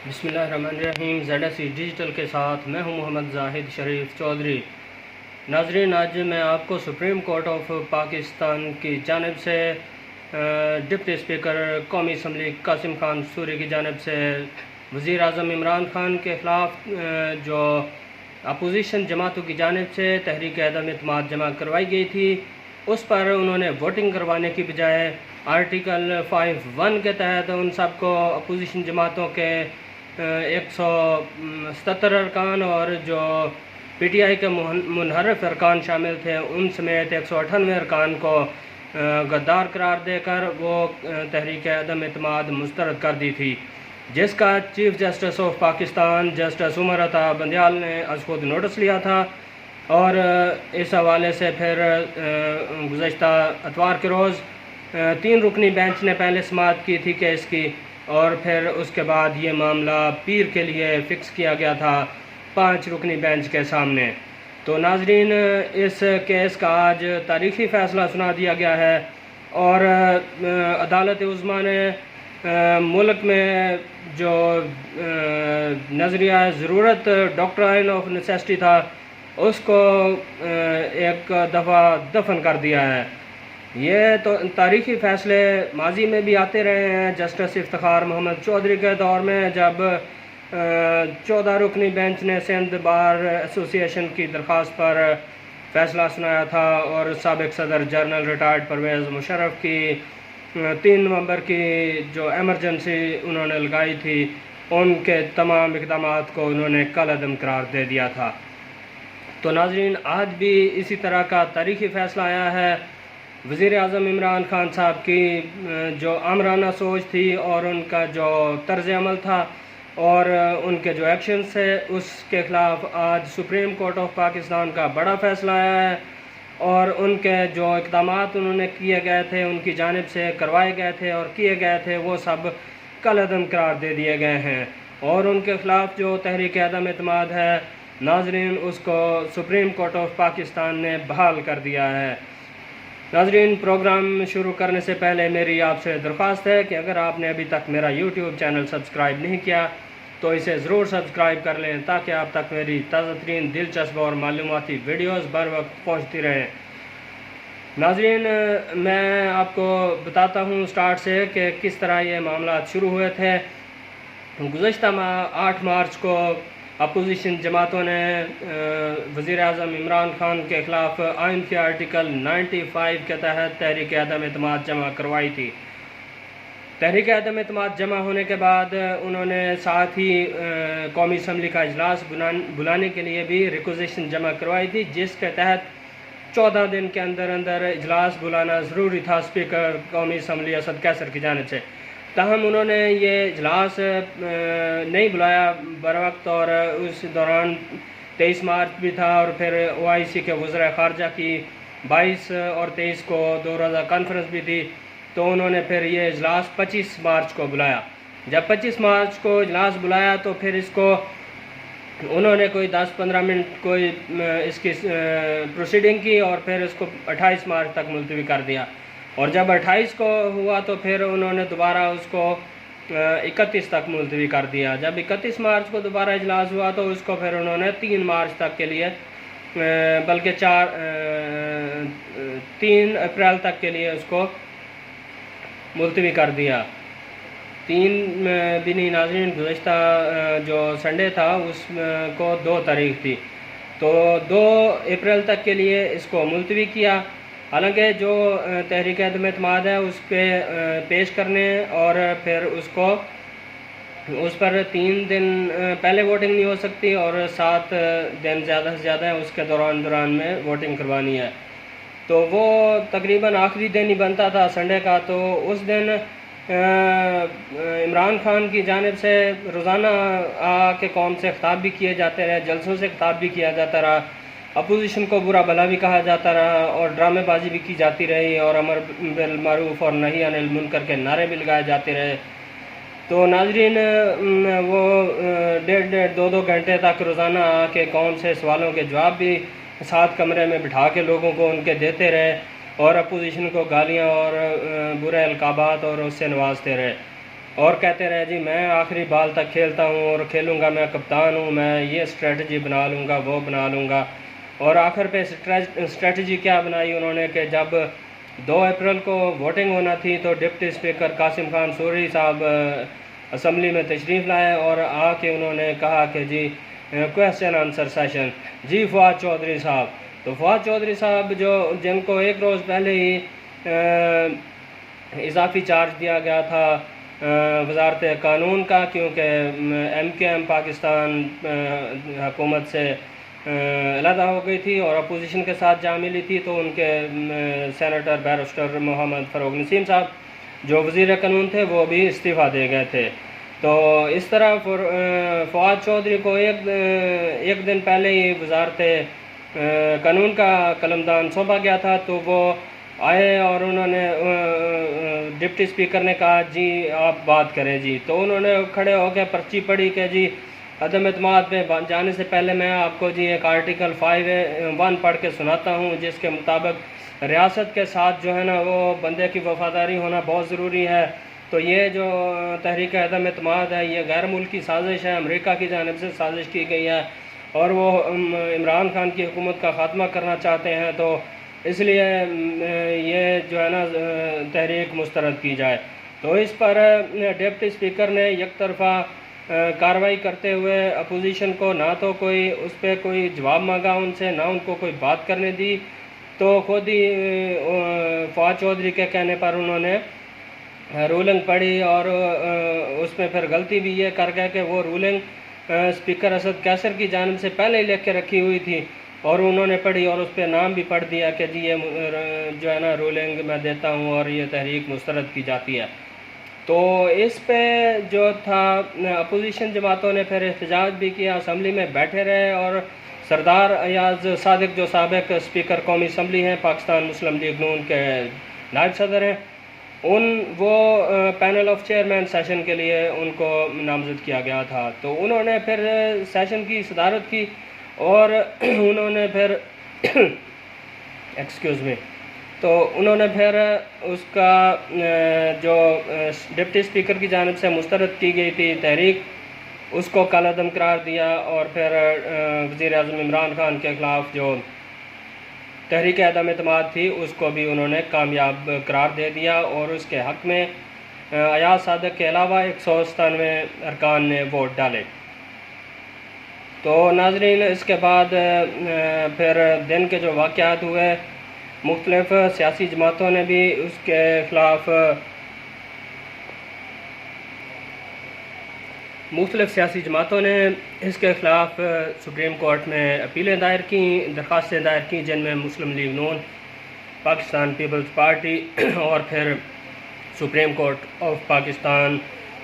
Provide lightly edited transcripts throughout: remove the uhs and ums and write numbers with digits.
बिस्मिल्लाहिर्रहमानिर्रहीम। ZSE digital के साथ मैं हूं मोहम्मद जाहिद शरीफ चौधरी। नाजरीन, आज मैं आपको सुप्रीम कोर्ट ऑफ पाकिस्तान की जानिब से डिप्टी स्पीकर कौमी असम्बली कासिम खान सूरी की जानिब से वज़ीर आज़म इमरान खान के ख़िलाफ़ जो अपोजिशन जमातों की जानिब से तहरीक अदम इत्माद जमा करवाई गई थी, उस पर उन्होंने वोटिंग करवाने की बजाय आर्टिकल 5(1) के तहत उन सबको अपोजिशन जमातों के 177 अरकान और जो PTI के मुनहरफ अरकान शामिल थे उन समेत 198 अरकान को गद्दार करार देकर वो तहरीक अदम इत्माद मुस्तरद कर दी थी, जिसका chief justice of Pakistan justice Umar Ata Bandial ने आज खुद नोटिस लिया था। और इस हवाले से फिर गुज़श्ता इतवार के रोज़ 3 रुकनी बेंच ने पहले समाअत की थी केस की, और फिर उसके बाद ये मामला पीर के लिए फ़िक्स किया गया था 5 रुकनी बेंच के सामने। तो नाजरीन, इस केस का आज तारीख़ी फ़ैसला सुना दिया गया है और अदालत उज़्मा ने मुल्क में जो नज़रिया ज़रूरत डॉक्ट्राइन ऑफ नेसेसिटी था उसको एक दफ़ा दफन कर दिया है। ये तो तारीख़ी फ़ैसले माजी में भी आते रहे हैं। जस्टिस इफ्तिखार मोहम्मद चौधरी के दौर में जब 14 रुकनी बेंच ने सिंध बार एसोसिएशन की दरख्वास्त पर फ़ैसला सुनाया था और साबिक़ सदर जनरल रिटायर्ड परवेज़ मुशर्रफ की 3 नवंबर की जो एमरजेंसी उन्होंने लगाई थी, उनके तमाम इक़दामात को उन्होंने कलअदम करार दे दिया था। तो नाज़रीन, आज भी इसी तरह का तारीख़ी फ़ैसला आया है। वज़ीर आज़म इमरान खान साहब की जो आमराना सोच थी और उनका जो तर्ज़ अमल था और उनके जो एक्शंस थे, उसके ख़िलाफ़ आज सुप्रीम कोर्ट ऑफ पाकिस्तान का बड़ा फ़ैसला आया है और उनके जो इक़दामात उन्होंने किए गए थे, उनकी जानिब से करवाए गए थे और किए गए थे, वो सब कलअदम करार दे दिए गए हैं और उनके ख़िलाफ़ जो तहरीक अदम इत्माद है नाजरीन, उसको सुप्रीम कोर्ट ऑफ पाकिस्तान ने बहाल कर दिया है। नाजरीन, प्रोग्राम शुरू करने से पहले मेरी आपसे दरख्वास्त है कि अगर आपने अभी तक मेरा YouTube चैनल सब्सक्राइब नहीं किया तो इसे ज़रूर सब्सक्राइब कर लें ताकि आप तक मेरी ताज़ा तरीन, दिलचस्प और मालूमाती वीडियोज़ बर वक्त पहुँचती रहें। नाजरीन, मैं आपको बताता हूँ स्टार्ट से कि किस तरह ये मामला शुरू हुए थे। गुज़श्ता 8 मार्च को अपोजिशन जमातों ने वज़ीर आज़म इमरान खान के ख़िलाफ़ आइन के आर्टिकल 95 के तहत तहरीक अदम इत्माद जमा करवाई थी। तहरीक अदम इत्माद जमा होने के बाद उन्होंने साथ ही कौमी असम्बली का इजलास बुलाने के लिए भी रिक्वेजिशन जमा करवाई थी, जिसके तहत 14 दिन के अंदर अंदर इजलास बुलाना ज़रूरी था स्पीकर कौमी असम्बली असद कैसर की जानिब से। ताहम उन्होंने ये इजलास नहीं बुलाया बर वक्त और उस दौरान 23 मार्च भी था और फिर OIC के वज़ीर ख़ारजा की 22 और 23 को 2 रोज़ा कॉन्फ्रेंस भी थी। तो उन्होंने फिर ये इजलास 25 मार्च को बुलाया। जब 25 मार्च को इजलास बुलाया तो फिर इसको उन्होंने कोई 10-15 मिनट कोई इसकी प्रोसीडिंग की और फिर इसको 28 मार्च तक मुलतवी कर दिया। और जब 28 को हुआ तो फिर उन्होंने दोबारा उसको 31 तक मुलतवी कर दिया। जब 31 मार्च को दोबारा इजलास हुआ तो उसको फिर उन्होंने 3 मार्च तक के लिए बल्कि 3 अप्रैल तक के लिए उसको मुलतवी कर दिया। 3 भी नहीं नाज़रीन, गुज़श्ता जो संडे था उसको 2 तारीख़ थी, तो 2 अप्रैल तक के लिए इसको मुलतवी किया। हालांकि जो तहरीक अदम इत्माद है उस पर पेश करने और फिर उसको उस पर 3 दिन पहले वोटिंग नहीं हो सकती और 7 दिन ज़्यादा से ज़्यादा है उसके दौरान में वोटिंग करवानी है। तो वो तकरीबन आखिरी दिन ही बनता था संडे का। तो उस दिन इमरान खान की जानिब से रोज़ाना आके कौम से ख़िताब भी किए जाते रहे, जलसों से ख़िताब भी किया जाता रहा, अपोजिशन को बुरा भला भी कहा जाता रहा और ड्रामेबाजी भी की जाती रही और अमर बिल मारूफ़ और नही अनिल मुनकर के नारे भी लगाए जाते रहे। तो नाजरीन, वो 1.5-2 घंटे तक रोज़ाना आके कौम से सवालों के जवाब भी 7 कमरे में बिठा के लोगों को उनके देते रहे और अपोजिशन को गालियाँ और बुरे अलकाबात और उससे नवाजते रहे। और कहते रहे जी मैं आखिरी बॉल तक खेलता हूँ और खेलूँगा, मैं कप्तान हूँ, मैं ये स्ट्रेटजी बना लूँगा, वो बना लूँगा। और आखिर पे स्ट्रेटजी क्या बनाई उन्होंने कि जब 2 अप्रैल को वोटिंग होना थी तो डिप्टी स्पीकर कासिम खान सूरी साहब असम्बली में तशरीफ़ लाए और आके उन्होंने कहा कि जी क्वेश्चन आंसर सेशन, जी फवाद चौधरी साहब। तो फवाद चौधरी साहब जो जिनको एक रोज़ पहले ही इजाफी चार्ज दिया गया था वजारत कानून का, क्योंकि MKM पाकिस्तान हुकूमत से अलहदा हो गई थी और अपोजिशन के साथ जा मिली थी, तो उनके सेनेटर बैरिस्टर मोहम्मद फ़ारूक नसीम साहब जो वज़ीर कानून थे वो भी इस्तीफ़ा दे गए थे। तो इस तरह फवाद चौधरी को एक दिन पहले ही वजारत कानून का कलमदान सौंपा गया था। तो वो आए और उन्होंने डिप्टी स्पीकर ने कहा जी आप बात करें जी। तो उन्होंने खड़े होकर पर्ची पढ़ी कि जी अदम एतमाद में जाने से पहले मैं आपको जी एक आर्टिकल 5(1) पढ़ के सुनाता हूँ, जिसके मुताबिक रियासत के साथ जो है ना वो बंदे की वफादारी होना बहुत ज़रूरी है। तो ये जो तहरीक अदम एतमाद है ये गैर मुल्की साजिश है, अमेरिका की जानिब से साजिश की गई है और वो इमरान खान की हुकूमत का ख़ात्मा करना चाहते हैं। तो इसलिए ये जो है ना तहरीक मुस्तरद की जाए। तो इस पर डिप्टी स्पीकर ने एक तरफ़ा कार्रवाई करते हुए अपोजिशन को ना तो कोई उस पर कोई जवाब मांगा उनसे, ना उनको कोई बात करने दी। तो खुद ही फवाद चौधरी के कहने पर उन्होंने रूलिंग पढ़ी और उसमें फिर गलती भी ये कर गए कि वो रूलिंग स्पीकर असद कैसर की जानिब से पहले ही लिख के रखी हुई थी और उन्होंने पढ़ी और उस पर नाम भी पढ़ दिया कि जी ये जो है ना रूलिंग मैं देता हूँ और ये तहरीक मुस्तरद की जाती है। तो इस पे जो था अपोजिशन जमातों ने फिर एहतजाज भी किया, असम्बली में बैठे रहे और सरदार अयाज सादिक जो साबिक स्पीकर कौमी असम्बली हैं, पाकिस्तान मुस्लिम लीग नून के नायब सदर हैं, वो पैनल ऑफ चेयरमैन सेशन के लिए उनको नामजद किया गया था। तो उन्होंने फिर सेशन की सदारत की और उन्होंने फिर एक्सक्यूज़ मी, तो उन्होंने फिर उसका जो डिप्टी स्पीकर की जानिब से मुस्तरद की गई थी तहरीक, उसको कलअदम करार दिया और फिर वज़ीर आज़म इमरान खान के ख़िलाफ़ जो तहरीक अदम एतमाद थी उसको भी उन्होंने कामयाब करार दे दिया और उसके हक़ में अयाज सादिक के अलावा 197 अरकान ने वोट डाले। तो नाज़रीन, इसके बाद फिर दिन के जो वाक़यात हुए, मुख्तलिफ़ सियासी जमातों ने भी उसके ख़िलाफ़ मुख्तलिफ़ सियासी जमातों ने इसके ख़िलाफ़ सुप्रीम कोर्ट में अपीलें दायर की, दरख्वास्तें दायर की, जिनमें मुस्लिम लीग नून, पाकिस्तान पीपल्स पार्टी और फिर supreme court of Pakistan,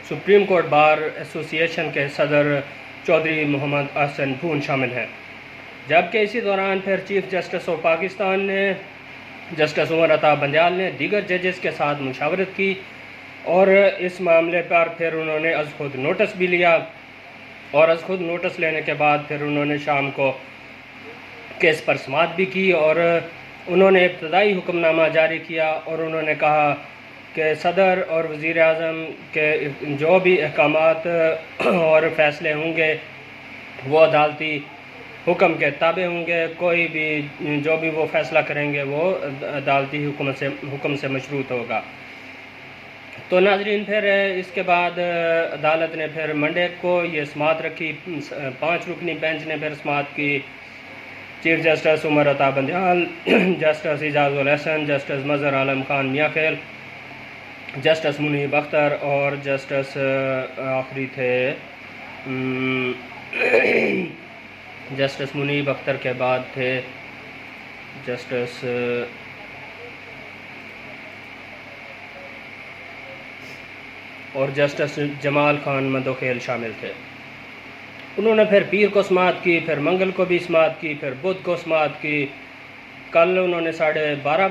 supreme court bar association के सदर चौधरी मोहम्मद अहसन भून शामिल हैं। जबकि इसी दौरान फिर चीफ जस्टिस ऑफ पाकिस्तान ने जस्टिस उमर अता बंदयाल ने दीगर जजेस के साथ मुशावरत की और इस मामले पर फिर उन्होंने अज़ खुद नोटिस भी लिया और अज़ खुद नोटिस लेने के बाद फिर उन्होंने शाम को केस पर समाअत भी की और उन्होंने इब्तदाई हुक्मनामा जारी किया और उन्होंने कहा कि सदर और वज़ीर आज़म के जो भी अहकामात और फ़ैसले होंगे वो अदालती हुक्म के ताबे होंगे, कोई भी जो भी वो फ़ैसला करेंगे वो अदालती हुक्म से मशरूत होगा। तो नाज़रीन, फिर इसके बाद अदालत ने फिर मंडे को ये समाअत रखी, 5 रुकनी बेंच ने फिर समाअत की। Chief justice Umar Ata Bandial, justice Ijazul Hasan, justice Mazhar आलम खान मियाँखेल, जस्टिस मुनीब अख्तर और जस्टिस आखिरी थे जस्टिस मुनीब अख्तर के बाद थे जस्टिस और जस्टिस जमाल खान मंदोखेल शामिल थे। उन्होंने फिर पीर को समाअत की, फिर मंगल को भी समाअत की, फिर बुध को समाअत की। कल उन्होंने 12:30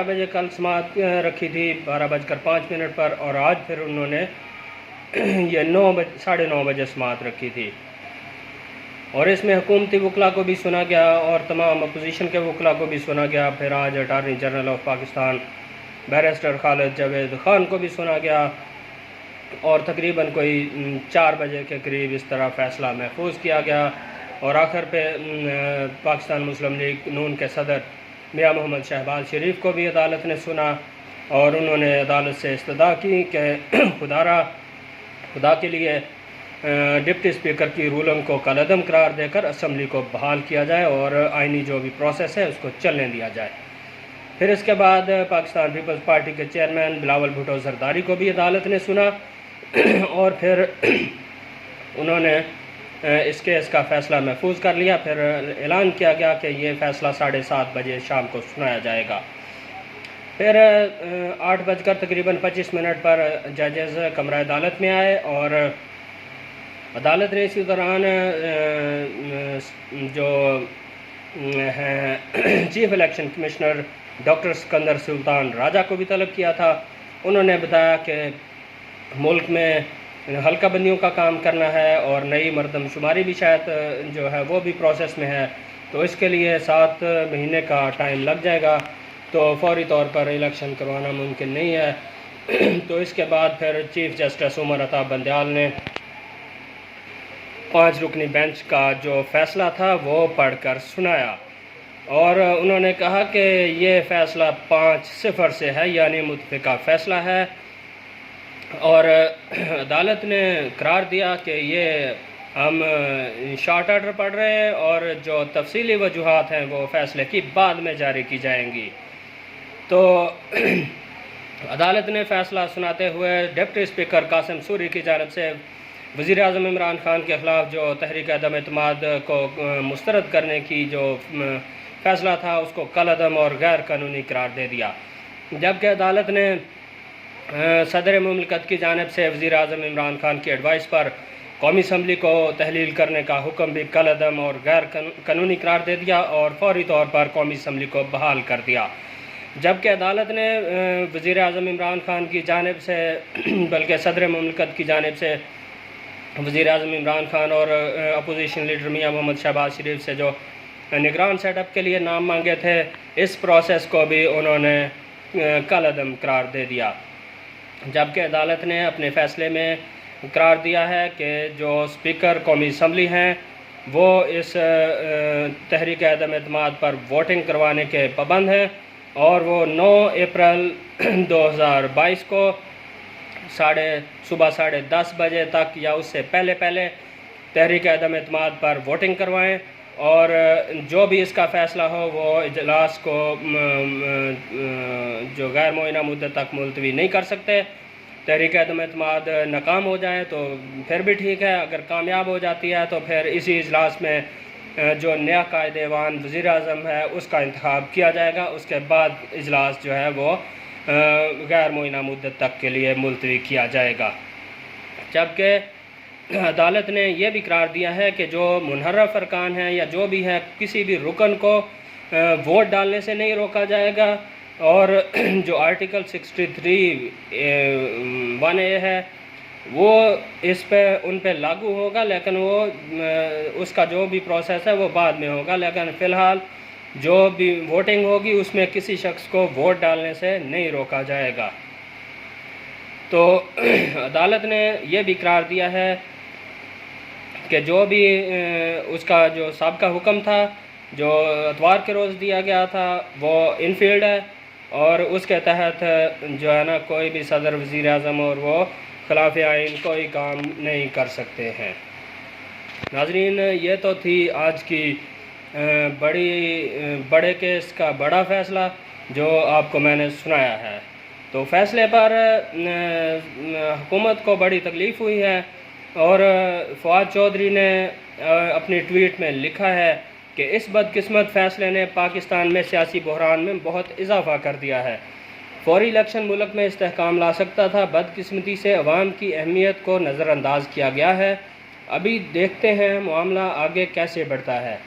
बजे कल समाअत रखी थी, 12:05 पर, और आज फिर उन्होंने ये 9:30 बजे समाअत रखी थी। और इसमें हुकूमती वकला को भी सुना गया और तमाम अपोजिशन के वकला को भी सुना गया। फिर आज attorney general of Pakistan barrister Khalid Javed Khan को भी सुना गया और तकरीबन कोई 4 बजे के करीब इस तरह फ़ैसला महफूज किया गया। और आखिर पे पाकिस्तान मुस्लिम लीग नून के सदर मियां मोहम्मद शहबाज शरीफ को भी अदालत ने सुना और उन्होंने अदालत से इस्तदा की कि खुदा के लिए डिप्टी स्पीकर की रूलिंग को कलअदम करार देकर असम्बली को बहाल किया जाए और आइनी जो भी प्रोसेस है उसको चलने दिया जाए। फिर इसके बाद पाकिस्तान पीपल्स पार्टी के चेयरमैन बिलावल भुट्टो जरदारी को भी अदालत ने सुना और फिर उन्होंने इस केस का फ़ैसला महफूज कर लिया। फिर ऐलान किया गया कि ये फ़ैसला 7:30 बजे शाम को सुनाया जाएगा। फिर 8 बजकर तकरीबन 25 मिनट पर जजेस कमरा अदालत में आए और अदालत ने इसी दौरान जो हैं chief election commissioner doctor Sikandar Sultan Raja को भी तलब किया था। उन्होंने बताया कि मुल्क में हल्का बंदियों का काम करना है और नई मरदमशुमारी भी शायद जो है वो भी प्रोसेस में है, तो इसके लिए 7 महीने का टाइम लग जाएगा, तो फौरी तौर पर इलेक्शन करवाना मुमकिन नहीं है। तो इसके बाद फिर चीफ जस्टिस उमर अता बंदयाल ने 5 रुकनी बेंच का जो फ़ैसला था वो पढ़कर सुनाया और उन्होंने कहा कि ये फ़ैसला 5-0 से है, यानी मुतफ़िका फ़ैसला है। और अदालत ने करार दिया कि ये हम शॉर्ट ऑर्डर पढ़ रहे हैं और जो तफसीली वजूहात हैं वो फ़ैसले की बाद में जारी की जाएंगी। तो अदालत ने फ़ैसला सुनाते हुए डिप्टी स्पीकर कासिम सूरी की जानिब से वज़ीर आज़म इमरान खान के ख़िलाफ़ जो तहरीक अदम एतमाद को मुस्तरद करने की जो फ़ैसला था उसको कलअदम और गैर कानूनी करार दे दिया, जबकि अदालत ने सदर मुमलिकत की जानिब से वज़ीर आज़म इमरान खान की एडवाइस पर कौमी असम्बली को तहलील करने का हुक्म भी कलअदम और गैर कानूनी करार दे दिया और फौरी तौर पर कौमी असम्बली को बहाल कर दिया। जबकि अदालत ने वज़ीर आज़म इमरान खान की जानिब से बल्कि सदर मुमलिकत की जानिब से वज़ीर आज़म इमरान खान और अपोजिशन लीडर मियां मोहम्मद शहबाज शरीफ से जो निगरान सेटअप के लिए नाम मांगे थे, इस प्रोसेस को भी उन्होंने कलअदम करार दे दिया। जबकि अदालत ने अपने फ़ैसले में करार दिया है कि जो स्पीकर कौमी असम्बली हैं वो इस तहरीक अदम एतमाद पर वोटिंग करवाने के पाबंद हैं और वो 9 अप्रैल 2022 को सुबह 10:30 बजे तक या उससे पहले तहरीक अदम एतमाद पर वोटिंग करवाएं और जो भी इसका फ़ैसला हो वो इजलास को जो गैर मुअय्यना मुद्दत तक मुलतवी नहीं कर सकते। तहरीक अदम एतमाद नाकाम हो जाए तो फिर भी ठीक है, अगर कामयाब हो जाती है तो फिर इसी इजलास में जो नया कायदेवान वज़ीर आज़म है उसका इंतखाब किया जाएगा। उसके बाद इजलास जो है वो गैर मुअय्यना मुद्दत तक के लिए मुलतवी किया जाएगा। जबकि अदालत ने यह भी करार दिया है कि जो मुनहर्रफ अरकान हैं या जो भी है किसी भी रुकन को वोट डालने से नहीं रोका जाएगा और जो आर्टिकल 63(1)(a) है वो इस पे उन पे लागू होगा, लेकिन वो उसका जो भी प्रोसेस है वो बाद में होगा। लेकिन फ़िलहाल जो भी वोटिंग होगी उसमें किसी शख्स को वोट डालने से नहीं रोका जाएगा। तो अदालत ने यह भी करार दिया है कि जो भी उसका जो साबका हुक्म था जो इतवार के रोज़ दिया गया था वो इनफील्ड है और उसके तहत जो है ना कोई भी सदर वज़ीर आज़म और वो खिलाफ आइन कोई काम नहीं कर सकते हैं। नाज़रीन, ये तो थी आज की बड़े केस का बड़ा फ़ैसला जो आपको मैंने सुनाया है। तो फ़ैसले पर हुकूमत को बड़ी तकलीफ़ हुई है और फ़वाद चौधरी ने अपनी ट्वीट में लिखा है कि इस बदकिस्मत फ़ैसले ने पाकिस्तान में सियासी बहरान में बहुत इजाफ़ा कर दिया है। फौरी इलेक्शन मुल्क में इस्तेहकाम ला सकता था। बदकिस्मती से अवाम की अहमियत को नज़रअंदाज किया गया है। अभी देखते हैं मामला आगे कैसे बढ़ता है।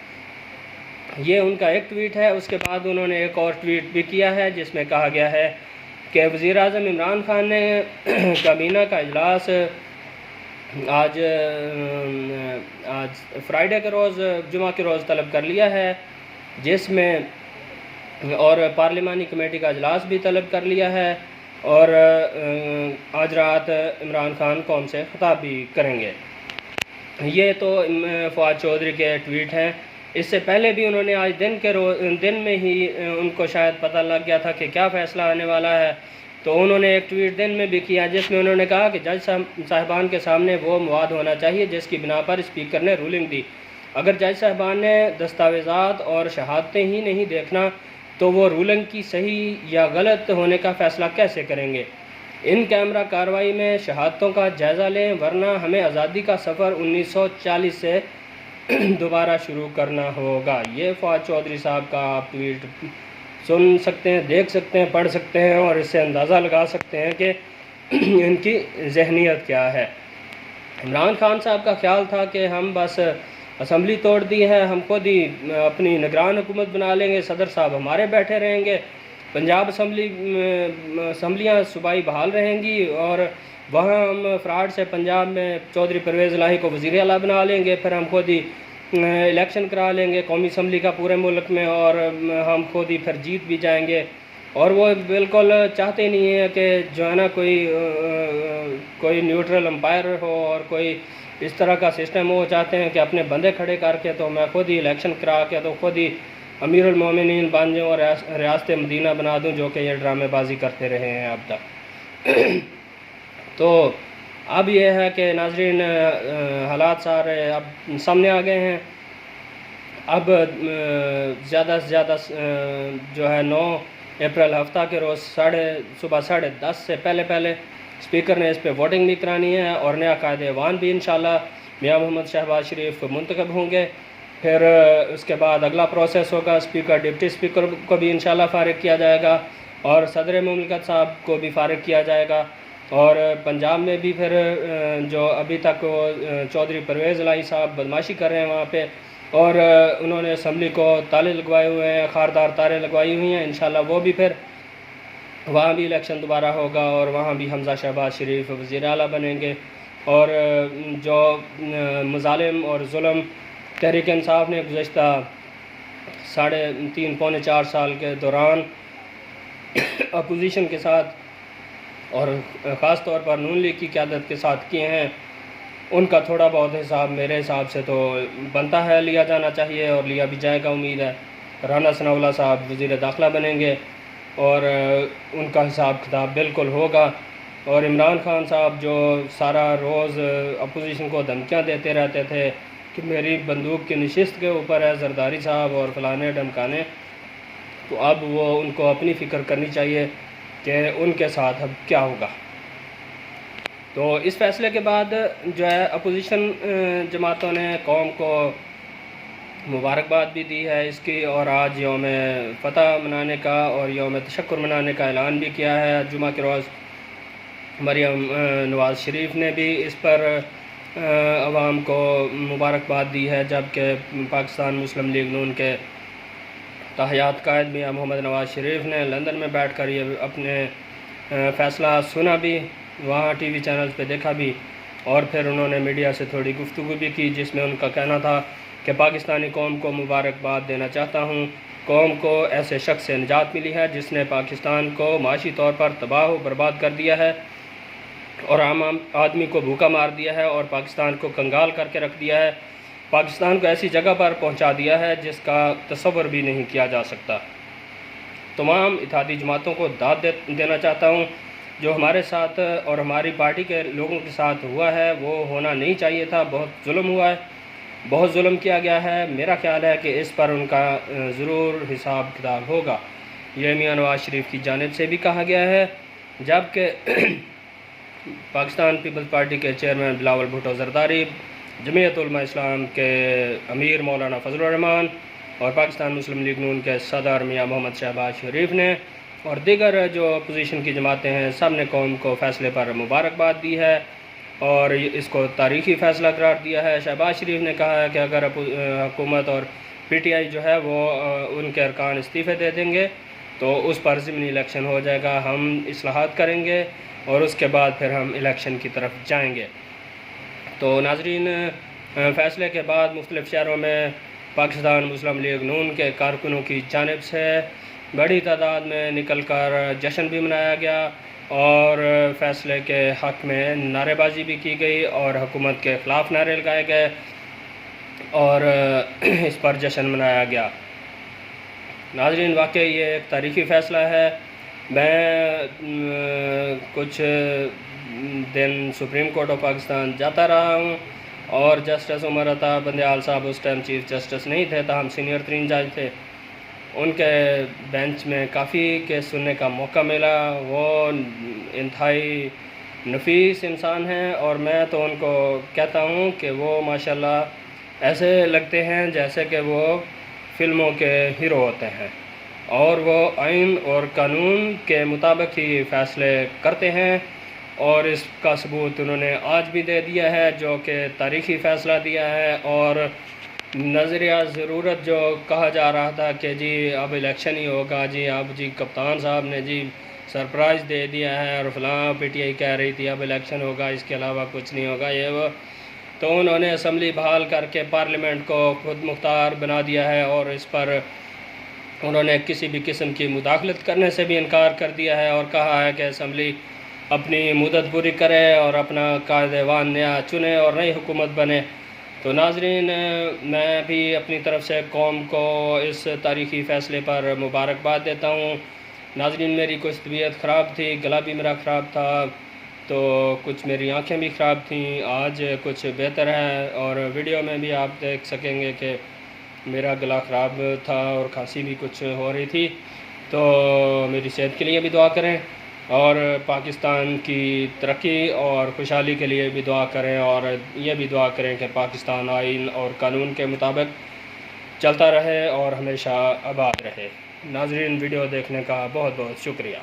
ये उनका एक ट्वीट है। उसके बाद उन्होंने एक और ट्वीट भी किया है जिसमें कहा गया है कि वज़ीर आज़म इमरान खान ने काबीना का इजलास आज फ्राइडे के रोज़ जुमा के रोज़ तलब कर लिया है, जिसमें और पार्लिमानी कमेटी का इजलास भी तलब कर लिया है और आज रात इमरान खान कौम से ख़िताब भी करेंगे। ये तो फवाद चौधरी के ट्वीट हैं। इससे पहले भी उन्होंने आज दिन में ही उनको शायद पता लग गया था कि क्या फ़ैसला आने वाला है, तो उन्होंने एक ट्वीट दिन में भी किया जिसमें उन्होंने कहा कि जज साहिबान के सामने वो मवाद होना चाहिए जिसकी बिना पर स्पीकर ने रूलिंग दी। अगर जज साहिबान ने दस्तावेज़ात और शहादतें ही नहीं देखना तो वो रूलिंग की सही या गलत होने का फ़ैसला कैसे करेंगे। इन कैमरा कार्रवाई में शहादतों का जायज़ा लें, वरना हमें आज़ादी का सफ़र 1940 से दोबारा शुरू करना होगा। ये फवाद चौधरी साहब का आप ट्वीट सुन सकते हैं, देख सकते हैं, पढ़ सकते हैं और इससे अंदाज़ा लगा सकते हैं कि इनकी जहनीत क्या है। इमरान खान साहब का ख्याल था कि हम बस असम्बली तोड़ दी है, हम खुद ही अपनी निगरान हुकूमत बना लेंगे, सदर साहब हमारे बैठे रहेंगे, पंजाब असम्बलियाँ सूबाई बहाल रहेंगी और वहाँ हम फ्राड से पंजाब में चौधरी परवेज़ इलाही को वज़ीर आला बना लेंगे, फिर हम खुद ही इलेक्शन करा लेंगे कौमी असम्बली का पूरे मुल्क में और हम खुद ही फिर जीत भी जाएंगे। और वो बिल्कुल चाहते नहीं है कि जो है ना कोई न्यूट्रल अंपायर हो और कोई इस तरह का सिस्टम। वो चाहते हैं कि अपने बंदे खड़े करके तो मैं खुद ही इलेक्शन करा के तो खुद ही अमीरुल मोमिनीन बन जाऊँ और रियासत मदीना बना दूँ, जो कि ये ड्रामेबाजी करते रहे हैं अब तक। तो अब ये है कि नाजरीन हालात सारे अब सामने आ गए हैं। अब ज़्यादा से ज़्यादा जो है 9 अप्रैल हफ्ता के रोज़ सुबह 10:30 से पहले स्पीकर ने इस पर वोटिंग भी करानी है और नया कायदे-ए-वान भी इंशाल्लाह मियां मोहम्मद शहबाज शरीफ को मुंतखब होंगे। फिर उसके बाद अगला प्रोसेस होगा, स्पीकर डिप्टी स्पीकर को भी इंशाल्लाह फ़ारिग किया जाएगा और सदर मुमलिकत साहब को भी फ़ारिग किया जाएगा। और पंजाब में भी फिर जो अभी तक चौधरी परवेज़ इलाही साहब बदमाशी कर रहे हैं वहाँ पे और उन्होंने असम्बली को ताले लगवाए हुए हैं, खारदार तारे लगवाई हुई हैं, इंशाल्लाह वो भी फिर वहाँ भी इलेक्शन दोबारा होगा और वहाँ भी हमज़ा शहबाज शरीफ वज़ीर आला बनेंगे। और जो मुज़ालिम और जुल्म तहरीक इंसाफ ने गुज़श्ता 3.5 पौने 4 साल के दौरान अपोजिशन के साथ और ख़ास तौर पर नून लीग की क़यादत के साथ किए हैं, उनका थोड़ा बहुत हिसाब मेरे हिसाब से तो बनता है, लिया जाना चाहिए और लिया भी जाएगा। उम्मीद है राना सनाउल्लाह साहब वज़ीर दाखिला बनेंगे और उनका हिसाब किताब बिल्कुल होगा। और इमरान खान साहब जो सारा रोज़ अपोजिशन को धमकियाँ देते रहते थे कि मेरी बंदूक की नशिस्त के ऊपर है जरदारी साहब और फलाने ढमकाने, तो अब वो उनको अपनी फ़िक्र करनी चाहिए कि उनके साथ अब क्या होगा। तो इस फ़ैसले के बाद जो है अपोजिशन जमातों ने कौम को मुबारकबाद भी दी है इसकी और आज यौम फ़तह मनाने का और यौम तशक्कुर मनाने का ऐलान भी किया है। जुमा के रोज़ मरियम नवाज़ शरीफ ने भी इस पर अवाम को मुबारकबाद दी है, जबकि पाकिस्तान मुस्लिम लीग नून के ताहयात कायद मियां मोहम्मद नवाज़ शरीफ ने लंदन में बैठकर ये अपने फ़ैसला सुना भी, वहाँ टीवी चैनल्स पे देखा भी और फिर उन्होंने मीडिया से थोड़ी गुफ्तगू भी की जिसमें उनका कहना था कि पाकिस्तानी कौम को मुबारकबाद देना चाहता हूँ। कौम को ऐसे शख्स से निजात मिली है जिसने पाकिस्तान को माशी तौर पर तबाह व बर्बाद कर दिया है और आम आदमी को भूखा मार दिया है और पाकिस्तान को कंगाल करके रख दिया है, पाकिस्तान को ऐसी जगह पर पहुंचा दिया है जिसका तसव्वुर भी नहीं किया जा सकता। तमाम इत्तेहादी जमातों को दाद देना चाहता हूं, जो हमारे साथ और हमारी पार्टी के लोगों के साथ हुआ है वो होना नहीं चाहिए था। बहुत जुल्म हुआ है, बहुत जुल्म किया गया है। मेरा ख्याल है कि इस पर उनका ज़रूर हिसाब किताब होगा। ये मियां नवाज़ शरीफ की जानिब से भी कहा गया है, जबकि पाकिस्तान पीपल्स पार्टी के चेयरमैन बिलावल भुट्टो ज़रदारी, जमीयत उलमा इस्लाम के अमीर मौलाना फजलुर रहमान और पाकिस्तान मुस्लिम लीग नून के सदर मियां मोहम्मद शहबाज शरीफ ने और दीगर जो अपोजिशन की जमातें हैं सब ने कौम को फ़ैसले पर मुबारकबाद दी है और इसको तारीख़ी फ़ैसला करार दिया है। शहबाज शरीफ ने कहा है कि अगर हुकूमत और PTI जो है वो उनके अरकान इस्तीफ़े दे देंगे तो उस पर ज़िमनी इलेक्शन हो जाएगा, हम इस्लाहात करेंगे और उसके बाद फिर हम इलेक्शन की तरफ जाएंगे। तो नाजरीन, फ़ैसले के बाद मुख्तलिफ़ शहरों में पाकिस्तान मुस्लिम लीग नून के कारकुनों की जानिब से बड़ी तादाद में निकल कर जश्न भी मनाया गया और फ़ैसले के हक़ में नारेबाजी भी की गई और हुकूमत के ख़िलाफ़ नारे लगाए गए और इस पर जश्न मनाया गया। नाज़रीन, वाकई ये एक तारीख़ी फ़ैसला है। मैं कुछ दिन सुप्रीम कोर्ट ऑफ पाकिस्तान जाता रहा हूँ और जस्टिस उमर अता बंदयाल साहब उस टाइम चीफ़ जस्टिस नहीं थे, ताहम सीनियर तरीन जज थे। उनके बेंच में काफ़ी केस सुनने का मौका मिला। वो इंतहाई नफीस इंसान हैं और मैं तो उनको कहता हूँ कि वो माशाल्लाह ऐसे लगते हैं जैसे कि वो फ़िल्मों के हीरो होते हैं और वो आइन और कानून के मुताबिक ही फ़ैसले करते हैं और इसका सबूत उन्होंने आज भी दे दिया है, जो कि तारीख़ी फ़ैसला दिया है। और नज़रिया ज़रूरत जो कहा जा रहा था कि जी अब इलेक्शन ही होगा, जी अब जी कप्तान साहब ने जी सरप्राइज़ दे दिया है और फ़लाँ पीटीआई कह रही थी अब इलेक्शन होगा, इसके अलावा कुछ नहीं होगा, ये वो, तो उन्होंने असम्बली बहाल करके पार्लियामेंट को खुद मुख्तार बना दिया है और इस पर उन्होंने किसी भी किस्म की मुदाखलत करने से भी इनकार कर दिया है और कहा है कि असम्बली अपनी मुद्दत पूरी करे और अपना कायदेवान नया चुने और नई हुकूमत बने। तो नाज़रीन, मैं भी अपनी तरफ से कौम को इस तारीख़ी फ़ैसले पर मुबारकबाद देता हूँ। नाज़रीन, मेरी कुछ तबीयत ख़राब थी, गला भी मेरा ख़राब था, तो कुछ मेरी आँखें भी ख़राब थीं। आज कुछ बेहतर है और वीडियो में भी आप देख सकेंगे कि मेरा गला ख़राब था और खांसी भी कुछ हो रही थी। तो मेरी सेहत के लिए भी दुआ करें और पाकिस्तान की तरक्की और खुशहाली के लिए भी दुआ करें और ये भी दुआ करें कि पाकिस्तान आइन और कानून के मुताबिक चलता रहे और हमेशा आबाद रहे। नाज़रीन, वीडियो देखने का बहुत बहुत शुक्रिया।